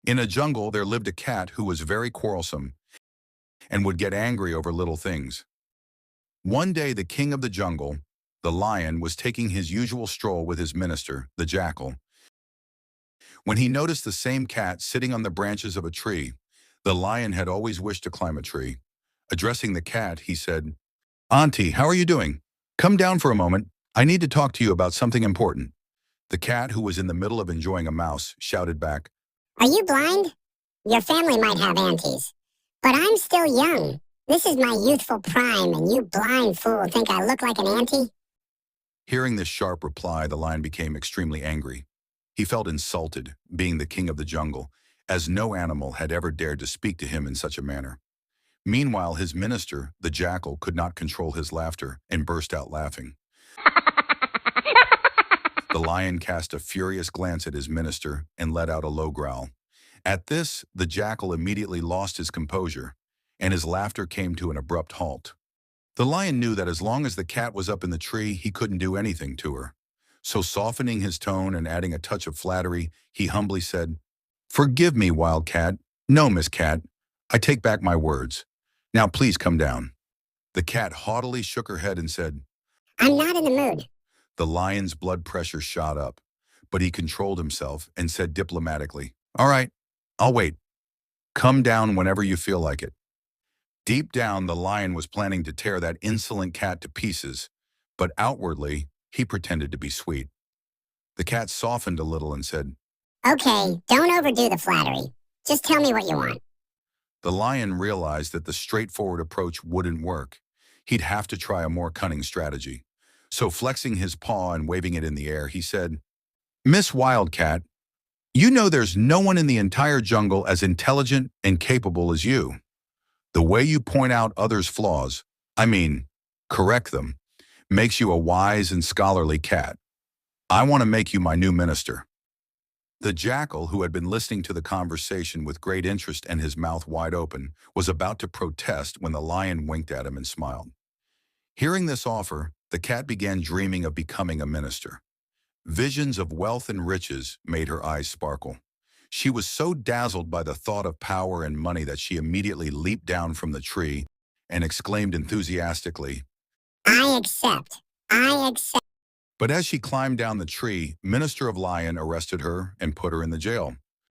In a jungle, there lived a cat who was very quarrelsome and would get angry over little things. One day, the king of the jungle, the lion, was taking his usual stroll with his minister, the jackal, when he noticed the same cat sitting on the branches of a tree. The lion had always wished to climb a tree. Addressing the cat, he said, "Auntie, how are you doing? Come down for a moment. I need to talk to you about something important." The cat, who was in the middle of enjoying a mouse, shouted back, Are you blind? Your family might have aunties, but I'm still young. This is my youthful prime, and you blind fool think I look like an auntie? Hearing this sharp reply, the lion became extremely angry. He felt insulted, being the king of the jungle, as no animal had ever dared to speak to him in such a manner. Meanwhile, his minister, the jackal, could not control his laughter and burst out laughing. The lion cast a furious glance at his minister and let out a low growl. At this, the jackal immediately lost his composure, and his laughter came to an abrupt halt. The lion knew that as long as the cat was up in the tree, he couldn't do anything to her. So softening his tone and adding a touch of flattery, he humbly said, "Forgive me, wild cat. No, Miss Cat. I take back my words. Now please come down." The cat haughtily shook her head and said, I'm not in the mood. The lion's blood pressure shot up, but he controlled himself and said diplomatically, "All right, I'll wait. Come down whenever you feel like it." Deep down, the lion was planning to tear that insolent cat to pieces, but outwardly, he pretended to be sweet. The cat softened a little and said, Okay, don't overdo the flattery. Just tell me what you want. The lion realized that the straightforward approach wouldn't work. He'd have to try a more cunning strategy. So flexing his paw and waving it in the air, he said, "Miss Wildcat, you know there's no one in the entire jungle as intelligent and capable as you. The way you point out others' flaws, correct them, makes you a wise and scholarly cat. I want to make you my new minister." The jackal, who had been listening to the conversation with great interest and his mouth wide open, was about to protest when the lion winked at him and smiled. Hearing this offer, the cat began dreaming of becoming a minister. Visions of wealth and riches made her eyes sparkle. She was so dazzled by the thought of power and money that she immediately leaped down from the tree and exclaimed enthusiastically, I accept. I accept. But as she climbed down the tree, Minister of Lion arrested her and put her in the jail.